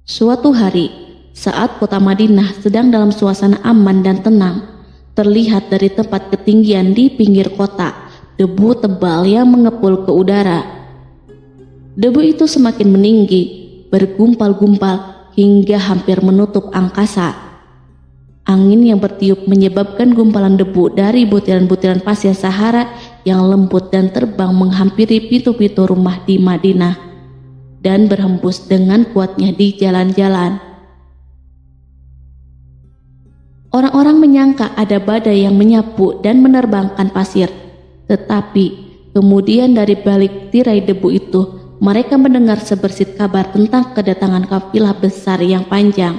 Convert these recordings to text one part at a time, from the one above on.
Suatu hari, saat kota Madinah sedang dalam suasana aman dan tenang, terlihat dari tempat ketinggian di pinggir kota debu tebal yang mengepul ke udara. Debu itu semakin meninggi, bergumpal-gumpal hingga hampir menutup angkasa. Angin yang bertiup menyebabkan gumpalan debu dari butiran-butiran pasir Sahara yang lembut dan terbang menghampiri pintu-pintu rumah di Madinah dan berhembus dengan kuatnya di jalan-jalan. Orang-orang menyangka ada badai yang menyapu dan menerbangkan pasir, tetapi kemudian dari balik tirai debu itu mereka mendengar sebersit kabar tentang kedatangan kafilah besar yang panjang.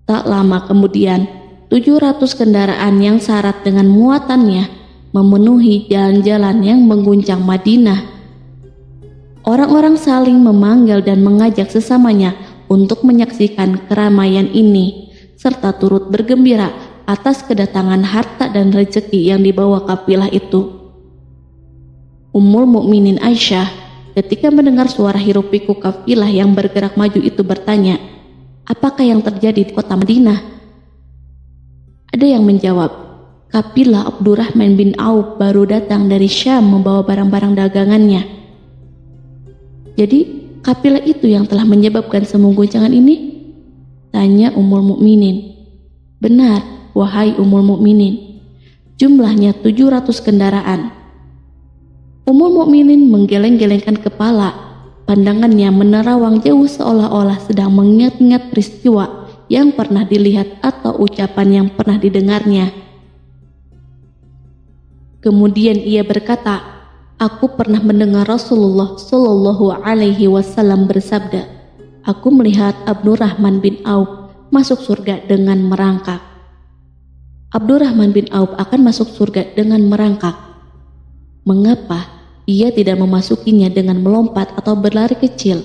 Tak lama kemudian, 700 kendaraan yang syarat dengan muatannya memenuhi jalan-jalan yang mengguncang Madinah. Orang-orang saling memanggil dan mengajak sesamanya untuk menyaksikan keramaian ini, serta turut bergembira atas kedatangan harta dan rezeki yang dibawa kafilah itu. Ummul Mukminin Aisyah ketika mendengar suara hiruk-pikuk kafilah yang bergerak maju itu bertanya, "Apakah yang terjadi di kota Madinah?" Ada yang menjawab, "Kafilah Abdurrahman bin Auf baru datang dari Syam membawa barang-barang dagangannya." "Jadi, kafilah itu yang telah menyebabkan semua guncangan ini?" tanya Ummul Mukminin. "Benar, wahai Ummul Mukminin. Jumlahnya 700 kendaraan." Ummul Mukminin menggeleng-gelengkan kepala. Pandangannya menerawang jauh seolah-olah sedang mengingat-ingat peristiwa yang pernah dilihat atau ucapan yang pernah didengarnya. Kemudian ia berkata, "Aku pernah mendengar Rasulullah Shallallahu Alaihi Wasallam bersabda, aku melihat Abdurrahman bin Auf masuk surga dengan merangkak." Abdurrahman bin Auf akan masuk surga dengan merangkak. Mengapa ia tidak memasukinya dengan melompat atau berlari kecil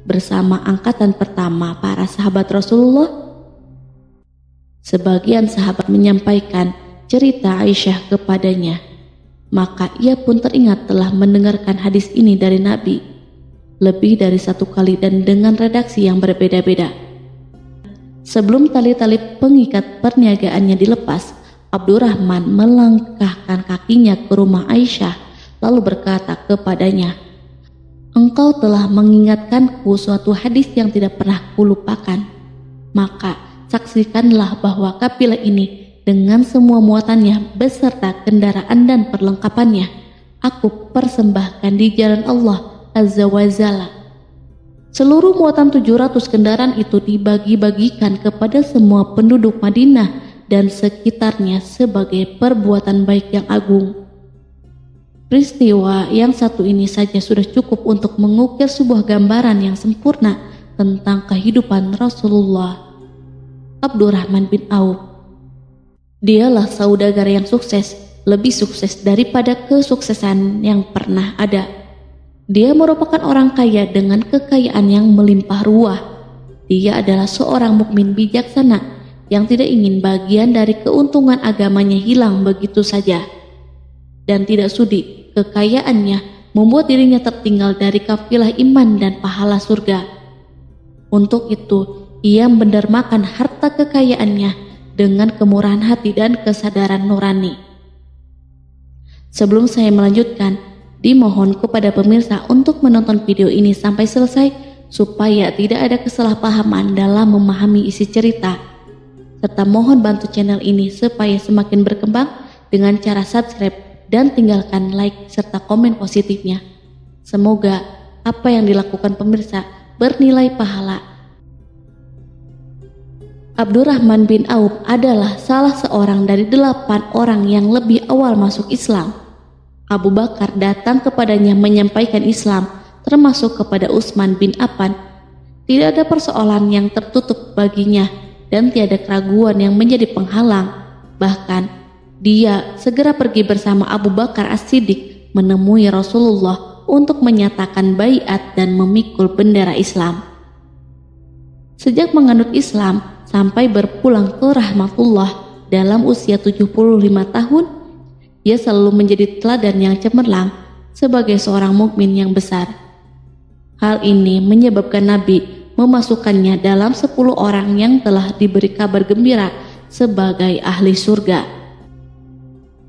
bersama angkatan pertama para sahabat Rasulullah? Sebagian sahabat menyampaikan cerita Aisyah kepadanya, maka ia pun teringat telah mendengarkan hadis ini dari Nabi lebih dari satu kali dan dengan redaksi yang berbeda-beda. Sebelum tali-tali pengikat perniagaannya dilepas, Abdurrahman melangkahkan kakinya ke rumah Aisyah lalu berkata kepadanya, "Engkau telah mengingatkanku suatu hadis yang tidak pernah kulupakan. Maka saksikanlah bahwa kafilah ini dengan semua muatannya beserta kendaraan dan perlengkapannya aku persembahkan di jalan Allah Azza wa Jalla." Seluruh muatan 700 kendaraan itu dibagi-bagikan kepada semua penduduk Madinah dan sekitarnya sebagai perbuatan baik yang agung. Peristiwa yang satu ini saja sudah cukup untuk mengukir sebuah gambaran yang sempurna tentang kehidupan Rasulullah. Abdurrahman bin Auf, dialah saudagar yang sukses, lebih sukses daripada kesuksesan yang pernah ada. Dia merupakan orang kaya dengan kekayaan yang melimpah ruah. Dia adalah seorang mukmin bijaksana yang tidak ingin bagian dari keuntungan agamanya hilang begitu saja, dan tidak sudi kekayaannya membuat dirinya tertinggal dari kafilah iman dan pahala surga. Untuk itu, ia mendermakan harta kekayaannya dengan kemurahan hati dan kesadaran nurani. Sebelum saya melanjutkan, dimohon kepada pemirsa untuk menonton video ini sampai selesai supaya tidak ada kesalahpahaman dalam memahami isi cerita, serta mohon bantu channel ini supaya semakin berkembang dengan cara subscribe dan tinggalkan like serta komen positifnya. Semoga apa yang dilakukan pemirsa bernilai pahala. Abdurrahman bin Auf adalah salah seorang dari 8 orang yang lebih awal masuk Islam. Abu Bakar datang kepadanya menyampaikan Islam, termasuk kepada Utsman bin Affan. Tidak ada persoalan yang tertutup baginya dan tiada keraguan yang menjadi penghalang. Bahkan dia segera pergi bersama Abu Bakar As-Siddiq menemui Rasulullah untuk menyatakan baiat dan memikul bendera Islam. Sejak menganut Islam sampai berpulang ke rahmatullah dalam usia 75 tahun, ia selalu menjadi teladan yang cemerlang sebagai seorang mukmin yang besar. Hal ini menyebabkan Nabi memasukkannya dalam 10 orang yang telah diberi kabar gembira sebagai ahli surga.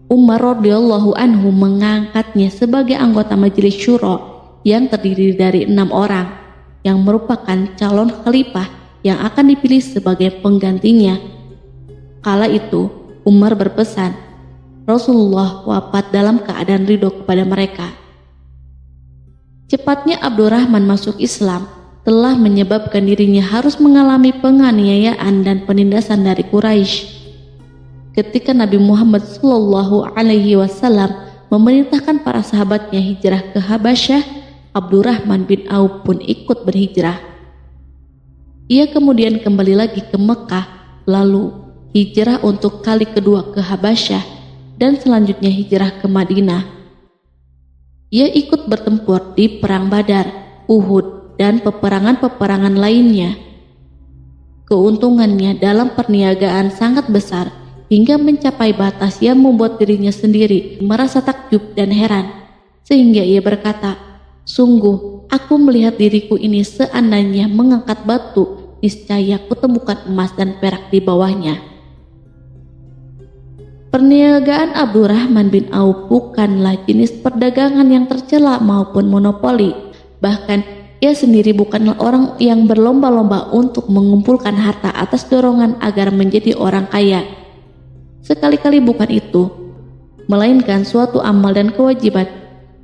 Umar radhiyallahu anhu mengangkatnya sebagai anggota majelis syuro yang terdiri dari 6 orang yang merupakan calon khalifah yang akan dipilih sebagai penggantinya. Kala itu Umar berpesan, Rasulullah wafat dalam keadaan ridho kepada mereka. Cepatnya Abdurrahman masuk Islam telah menyebabkan dirinya harus mengalami penganiayaan dan penindasan dari Quraisy. Ketika Nabi Muhammad SAW memerintahkan para sahabatnya hijrah ke Habasyah, Abdurrahman bin Auf pun ikut berhijrah. Ia kemudian kembali lagi ke Mekah, lalu hijrah untuk kali kedua ke Habasyah, dan selanjutnya hijrah ke Madinah. Ia ikut bertempur di Perang Badar, Uhud, dan peperangan-peperangan lainnya. Keuntungannya dalam perniagaan sangat besar hingga mencapai batas yang membuat dirinya sendiri merasa takjub dan heran, sehingga ia berkata, "Sungguh, aku melihat diriku ini seandainya mengangkat batu, niscaya kutemukan emas dan perak di bawahnya." Perniagaan Abdurrahman bin Auf bukanlah jenis perdagangan yang tercela maupun monopoli. Bahkan ia sendiri bukanlah orang yang berlomba-lomba untuk mengumpulkan harta atas dorongan agar menjadi orang kaya. Sekali-kali bukan itu, melainkan suatu amal dan kewajiban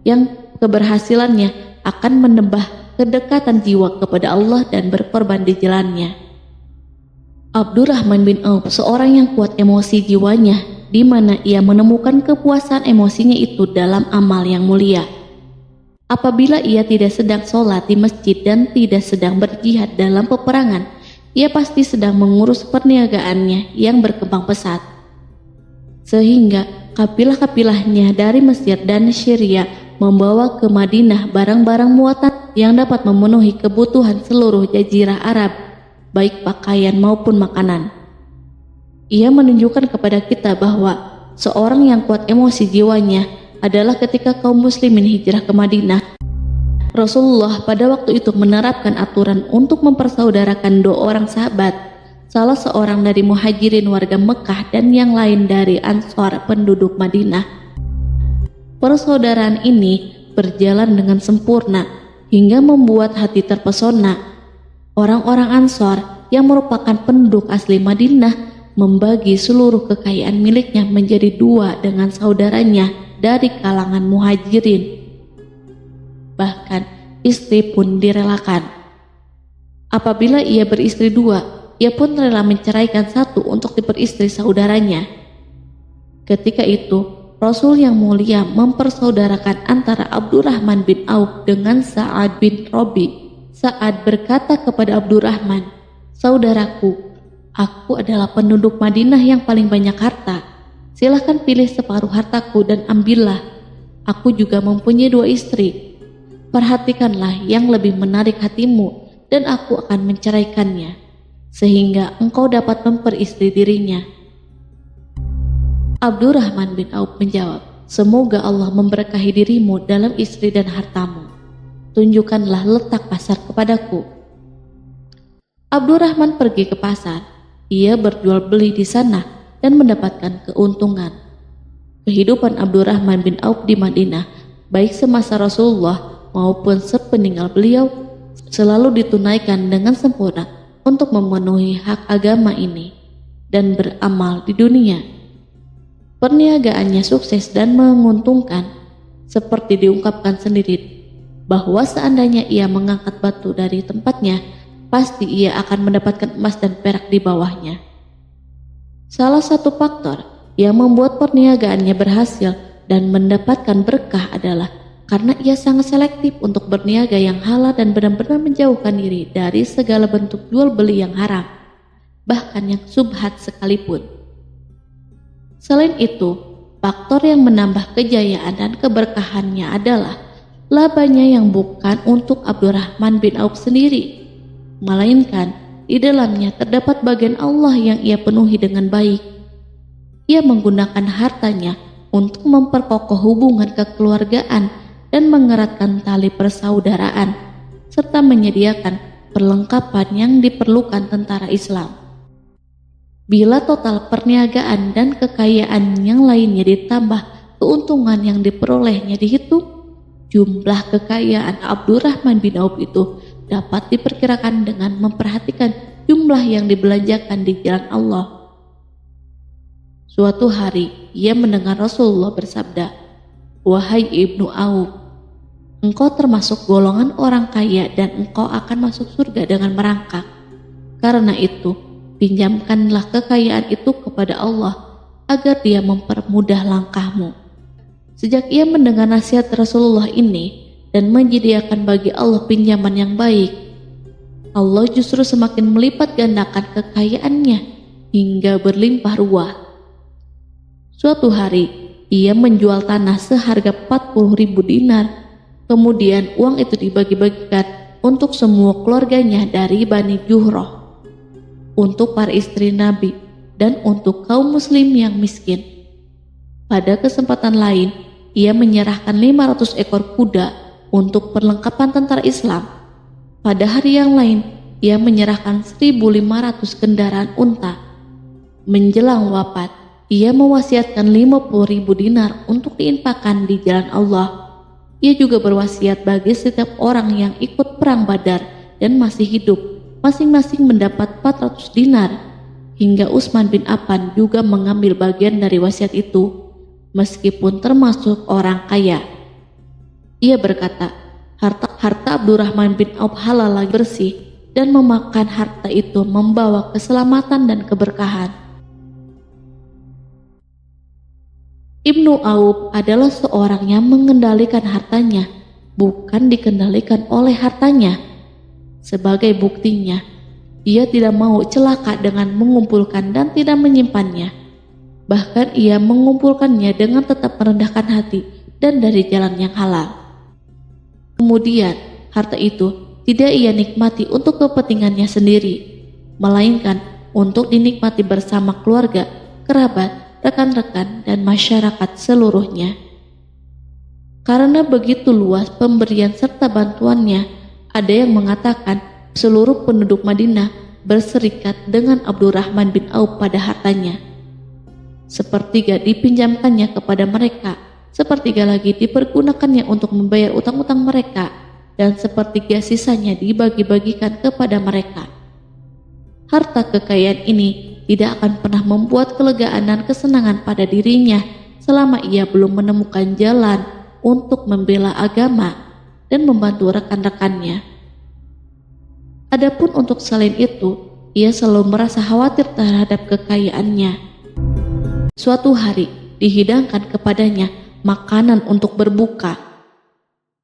yang keberhasilannya akan menambah kedekatan jiwa kepada Allah dan berkorban di jalannya. Abdurrahman bin Auf seorang yang kuat emosi jiwanya, di mana ia menemukan kepuasan emosinya itu dalam amal yang mulia. Apabila ia tidak sedang sholat di masjid dan tidak sedang berjihad dalam peperangan, ia pasti sedang mengurus perniagaannya yang berkembang pesat. Sehingga kapilah-kapilahnya dari Mesir dan Syria membawa ke Madinah barang-barang muatan yang dapat memenuhi kebutuhan seluruh jazirah Arab, baik pakaian maupun makanan. Ia menunjukkan kepada kita bahwa seorang yang kuat emosi jiwanya adalah ketika kaum muslimin hijrah ke Madinah. Rasulullah pada waktu itu menerapkan aturan untuk mempersaudarakan 2 orang sahabat, salah seorang dari muhajirin warga Mekah dan yang lain dari Ansor penduduk Madinah. Persaudaraan ini berjalan dengan sempurna hingga membuat hati terpesona. Orang-orang Ansor yang merupakan penduduk asli Madinah membagi seluruh kekayaan miliknya menjadi 2 dengan saudaranya dari kalangan muhajirin. Bahkan istri pun direlakan. Apabila ia beristri 2, ia pun rela menceraikan 1 untuk diperistri saudaranya. Ketika itu Rasul yang mulia mempersaudarakan antara Abdurrahman bin Auf dengan Sa'ad bin Rabi. Sa'ad berkata kepada Abdurrahman, "Saudaraku, aku adalah penduduk Madinah yang paling banyak harta. Silahkan pilih separuh hartaku dan ambillah. Aku juga mempunyai 2 istri. Perhatikanlah yang lebih menarik hatimu dan aku akan menceraikannya, sehingga engkau dapat memperistri dirinya." Abdurrahman bin Auf menjawab, "Semoga Allah memberkahi dirimu dalam istri dan hartamu. Tunjukkanlah letak pasar kepadaku." Abdurrahman pergi ke pasar. Ia berjual beli di sana dan mendapatkan keuntungan. Kehidupan Abdurrahman bin Auf di Madinah, baik semasa Rasulullah maupun sepeninggal beliau, selalu ditunaikan dengan sempurna untuk memenuhi hak agama ini dan beramal di dunia. Perniagaannya sukses dan menguntungkan, seperti diungkapkan sendiri bahwa seandainya ia mengangkat batu dari tempatnya, pasti ia akan mendapatkan emas dan perak di bawahnya. Salah satu faktor yang membuat perniagaannya berhasil dan mendapatkan berkah adalah karena ia sangat selektif untuk berniaga yang halal dan benar-benar menjauhkan diri dari segala bentuk jual beli yang haram, bahkan yang subhat sekalipun. Selain itu, faktor yang menambah kejayaan dan keberkahannya adalah labanya yang bukan untuk Abdurrahman bin Auf sendiri, melainkan di dalamnya terdapat bagian Allah yang ia penuhi dengan baik. Ia menggunakan hartanya untuk memperkokoh hubungan kekeluargaan dan mengeratkan tali persaudaraan, serta menyediakan perlengkapan yang diperlukan tentara Islam. Bila total perniagaan dan kekayaan yang lainnya ditambah keuntungan yang diperolehnya dihitung, jumlah kekayaan Abdurrahman bin Auf itu dapat diperkirakan dengan memperhatikan jumlah yang dibelanjakan di jalan Allah. Suatu hari, ia mendengar Rasulullah bersabda, "Wahai Ibnu Auf, engkau termasuk golongan orang kaya dan engkau akan masuk surga dengan merangkak. Karena itu, pinjamkanlah kekayaan itu kepada Allah agar Dia mempermudah langkahmu." Sejak ia mendengar nasihat Rasulullah ini dan menyediakan bagi Allah pinjaman yang baik, Allah justru semakin melipat gandakan kekayaannya hingga berlimpah ruah. Suatu hari, ia menjual tanah seharga 40.000 dinar. Kemudian uang itu dibagi-bagikan untuk semua keluarganya dari Bani Juhroh, untuk para istri Nabi, dan untuk kaum muslim yang miskin. Pada kesempatan lain, ia menyerahkan 500 ekor kuda untuk perlengkapan tentara Islam. Pada hari yang lain, ia menyerahkan 1.500 kendaraan unta. Menjelang wafat, ia mewasiatkan 50.000 dinar untuk diinfakkan di jalan Allah. Ia juga berwasiat bagi setiap orang yang ikut perang Badar dan masih hidup, masing-masing mendapat 400 dinar. Hingga Utsman bin Affan juga mengambil bagian dari wasiat itu, meskipun termasuk orang kaya. Ia berkata, harta Abdurrahman bin Auf halal lagi bersih, dan memakan harta itu membawa keselamatan dan keberkahan. Ibnu Auf adalah seorang yang mengendalikan hartanya, bukan dikendalikan oleh hartanya. Sebagai buktinya, ia tidak mau celaka dengan mengumpulkan dan tidak menyimpannya. Bahkan ia mengumpulkannya dengan tetap merendahkan hati dan dari jalan yang halal. Kemudian, harta itu tidak ia nikmati untuk kepentingannya sendiri, melainkan untuk dinikmati bersama keluarga, kerabat, rekan-rekan, dan masyarakat seluruhnya. Karena begitu luas pemberian serta bantuannya, ada yang mengatakan seluruh penduduk Madinah berserikat dengan Abdurrahman bin Auf pada hartanya. Sepertiga dipinjamkannya kepada mereka, sepertiga lagi dipergunakannya untuk membayar utang-utang mereka, dan sepertiga sisanya dibagi-bagikan kepada mereka. Harta kekayaan ini tidak akan pernah membuat kelegaan dan kesenangan pada dirinya selama ia belum menemukan jalan untuk membela agama dan membantu rekan-rekannya. Adapun untuk selain itu, ia selalu merasa khawatir terhadap kekayaannya. Suatu hari dihidangkan kepadanya makanan untuk berbuka,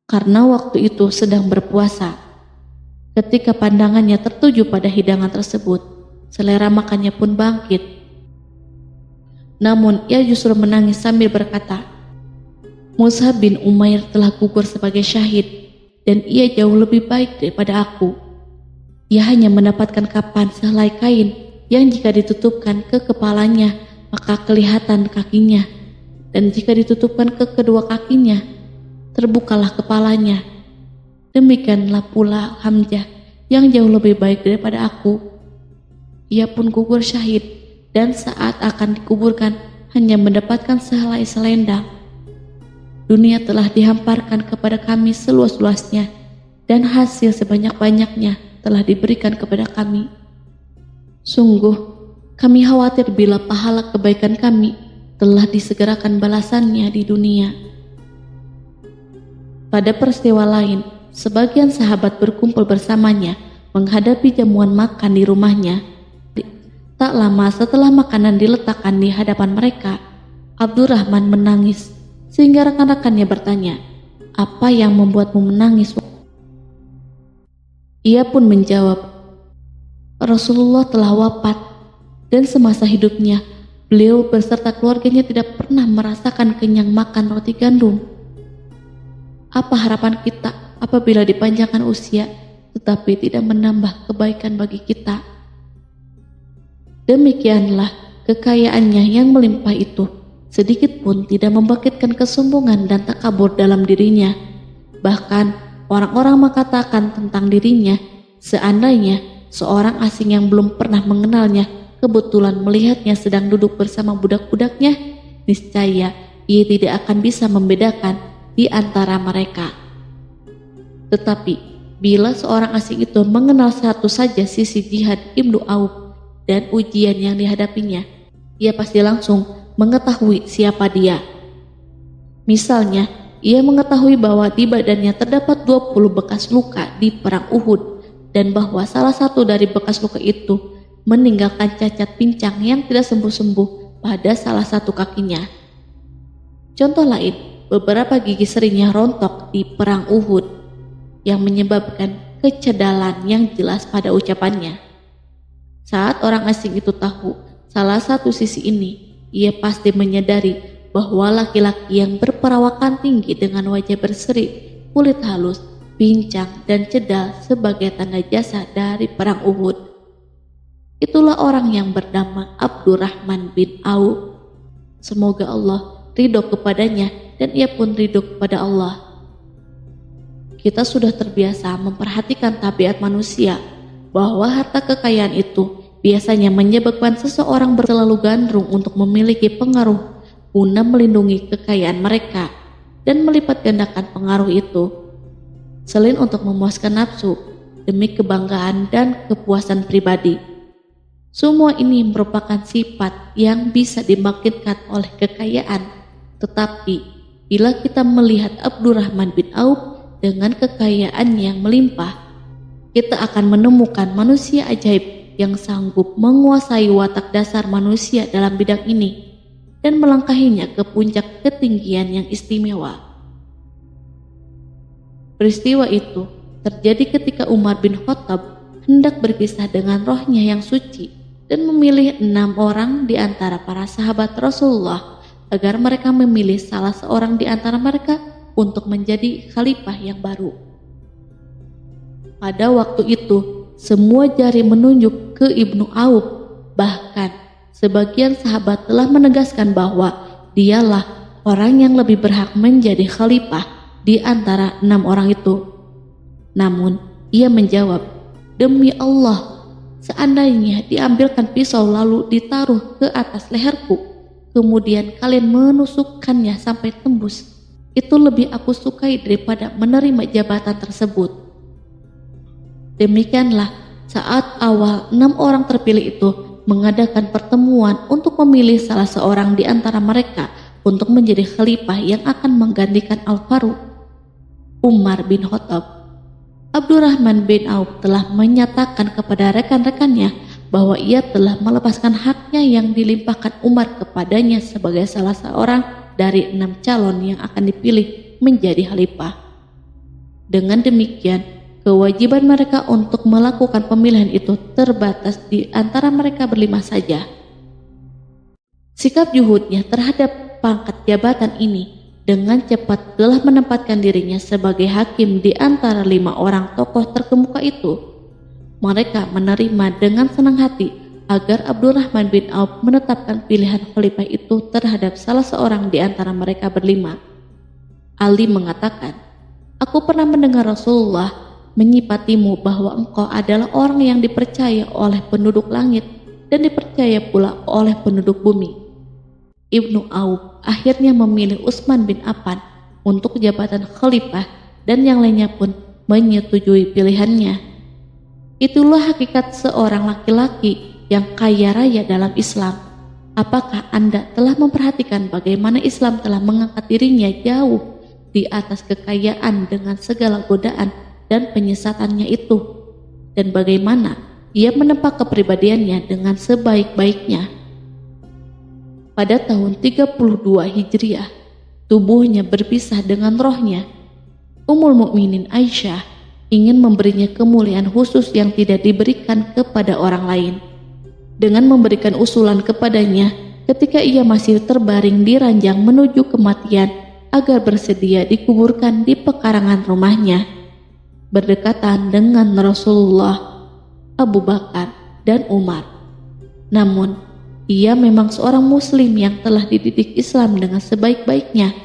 karena waktu itu sedang berpuasa. Ketika pandangannya tertuju pada hidangan tersebut, selera makannya pun bangkit. Namun ia justru menangis sambil berkata, "Mus'ab bin Umair telah gugur sebagai syahid, dan ia jauh lebih baik daripada aku. Ia hanya mendapatkan kapan sehelai kain yang jika ditutupkan ke kepalanya maka kelihatan kakinya, dan jika ditutupkan ke kedua kakinya terbukalah kepalanya. Demikianlah pula Hamzah yang jauh lebih baik daripada aku. Ia pun gugur syahid, dan saat akan dikuburkan hanya mendapatkan sehelai selendang. Dunia telah dihamparkan kepada kami seluas-luasnya, dan hasil sebanyak-banyaknya telah diberikan kepada kami. Sungguh, kami khawatir bila pahala kebaikan kami telah disegerakan balasannya di dunia." Pada peristiwa lain, sebagian sahabat berkumpul bersamanya menghadapi jamuan makan di rumahnya. Tak lama setelah makanan diletakkan di hadapan mereka, Abdurrahman menangis, sehingga rekan-rekannya bertanya, "Apa yang membuatmu menangis?" Ia pun menjawab, "Rasulullah telah wafat, dan semasa hidupnya beliau beserta keluarganya tidak pernah merasakan kenyang makan roti gandum. Apa harapan kita apabila dipanjangkan usia tetapi tidak menambah kebaikan bagi kita?" Demikianlah kekayaannya yang melimpah itu sedikit pun tidak membangkitkan kesombongan dan takabur dalam dirinya. Bahkan orang-orang mengatakan tentang dirinya, seandainya seorang asing yang belum pernah mengenalnya kebetulan melihatnya sedang duduk bersama budak-budaknya, niscaya ia tidak akan bisa membedakan di antara mereka. Tetapi bila seorang asing itu mengenal satu saja sisi jihad Ibnu Auf dan ujian yang dihadapinya, ia pasti langsung mengetahui siapa dia. Misalnya, ia mengetahui bahwa di badannya terdapat 20 bekas luka di perang Uhud dan bahwa salah satu dari bekas luka itu meninggalkan cacat pincang yang tidak sembuh-sembuh pada salah satu kakinya. Contoh lain, beberapa gigi seringnya rontok di perang Uhud yang menyebabkan kecedalan yang jelas pada ucapannya. Saat orang asing itu tahu salah satu sisi ini, ia pasti menyadari bahwa laki-laki yang berperawakan tinggi dengan wajah berseri, kulit halus, pincang dan cedal sebagai tanda jasa dari perang Uhud. Itulah orang yang bernama Abdurrahman bin Auf. Semoga Allah ridho kepadanya dan ia pun ridho kepada Allah. Kita sudah terbiasa memperhatikan tabiat manusia bahwa harta kekayaan itu biasanya menyebabkan seseorang terlalu gandrung untuk memiliki pengaruh guna melindungi kekayaan mereka dan melipat gandakan pengaruh itu. Selain untuk memuaskan nafsu demi kebanggaan dan kepuasan pribadi, semua ini merupakan sifat yang bisa dibangkitkan oleh kekayaan. Tetapi bila kita melihat Abdurrahman bin Auf dengan kekayaan yang melimpah, kita akan menemukan manusia ajaib yang sanggup menguasai watak dasar manusia dalam bidang ini dan melangkahinya ke puncak ketinggian yang istimewa. Peristiwa itu terjadi ketika Umar bin Khattab hendak berpisah dengan rohnya yang suci dan memilih 6 orang di antara para sahabat Rasulullah agar mereka memilih salah seorang di antara mereka untuk menjadi khalifah yang baru. Pada waktu itu, semua jari menunjuk ke Ibnu Auf. Bahkan sebagian sahabat telah menegaskan bahwa dialah orang yang lebih berhak menjadi khalifah di antara 6 orang itu. Namun, ia menjawab, "Demi Allah, seandainya diambilkan pisau lalu ditaruh ke atas leherku, kemudian kalian menusukkannya sampai tembus, itu lebih aku sukai daripada menerima jabatan tersebut." Demikianlah saat awal 6 orang terpilih itu mengadakan pertemuan untuk memilih salah seorang di antara mereka untuk menjadi khalifah yang akan menggantikan Al-Faruq, Umar bin Khattab. Abdurrahman bin Auf telah menyatakan kepada rekan-rekannya bahwa ia telah melepaskan haknya yang dilimpahkan Umar kepadanya sebagai salah seorang dari 6 calon yang akan dipilih menjadi khalifah. Dengan demikian, kewajiban mereka untuk melakukan pemilihan itu terbatas di antara mereka berlima saja. Sikap juhudnya terhadap pangkat jabatan ini dengan cepat telah menempatkan dirinya sebagai hakim di antara 5 orang tokoh terkemuka itu. Mereka menerima dengan senang hati agar Abdurrahman bin Auf menetapkan pilihan khalifah itu terhadap salah seorang di antara mereka berlima. Ali mengatakan, "Aku pernah mendengar Rasulullah menyipatimu bahwa engkau adalah orang yang dipercaya oleh penduduk langit dan dipercaya pula oleh penduduk bumi." Ibnu Auf akhirnya memilih Utsman bin Affan untuk jabatan khalifah dan yang lainnya pun menyetujui pilihannya. Itulah hakikat seorang laki-laki yang kaya raya dalam Islam. Apakah Anda telah memperhatikan bagaimana Islam telah mengangkat dirinya jauh di atas kekayaan dengan segala godaan dan penyesatannya itu, dan bagaimana ia menempa kepribadiannya dengan sebaik-baiknya? Pada tahun 32 Hijriah, tubuhnya berpisah dengan rohnya. Ummul Mukminin Aisyah ingin memberinya kemuliaan khusus yang tidak diberikan kepada orang lain, dengan memberikan usulan kepadanya ketika ia masih terbaring di ranjang menuju kematian agar bersedia dikuburkan di pekarangan rumahnya berdekatan dengan Rasulullah, Abu Bakar, dan Umar. Namun, ia memang seorang muslim yang telah dididik Islam dengan sebaik-baiknya,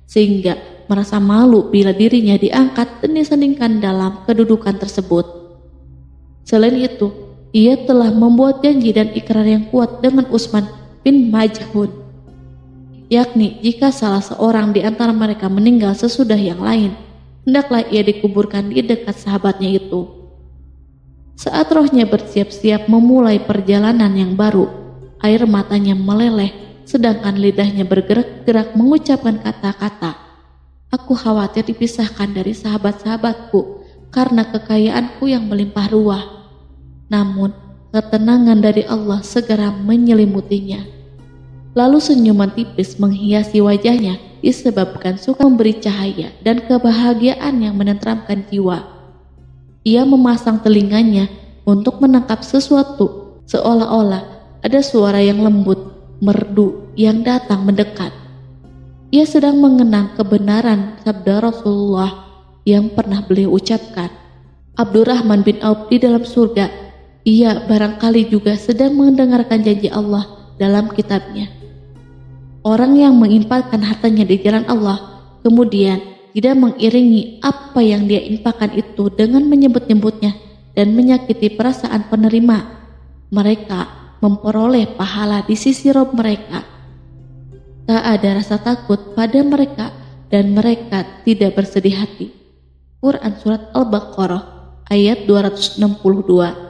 sehingga merasa malu bila dirinya diangkat dan disandingkan dalam kedudukan tersebut. Selain itu, ia telah membuat janji dan ikrar yang kuat dengan Utsman bin Maz'un, yakni jika salah seorang di antara mereka meninggal sesudah yang lain, hendaklah ia dikuburkan di dekat sahabatnya itu. Saat rohnya bersiap-siap memulai perjalanan yang baru, air matanya meleleh, sedangkan lidahnya bergerak-gerak mengucapkan kata-kata, "Aku khawatir dipisahkan dari sahabat-sahabatku karena kekayaanku yang melimpah ruah." Namun, ketenangan dari Allah segera menyelimutinya. Lalu senyuman tipis menghiasi wajahnya disebabkan suka memberi cahaya dan kebahagiaan yang menenteramkan jiwa. Ia memasang telinganya untuk menangkap sesuatu, seolah-olah ada suara yang lembut, merdu yang datang mendekat. Ia sedang mengenang kebenaran sabda Rasulullah yang pernah beliau ucapkan, "Abdurrahman bin Auf di dalam surga." Ia barangkali juga sedang mendengarkan janji Allah dalam kitabnya. Orang yang menginfakkan hartanya di jalan Allah, kemudian tidak mengiringi apa yang dia infakkan itu dengan menyebut-nyebutnya dan menyakiti perasaan penerima, mereka memperoleh pahala di sisi Rob mereka. Tak ada rasa takut pada mereka dan mereka tidak bersedih hati. Quran Surat Al-Baqarah ayat 262.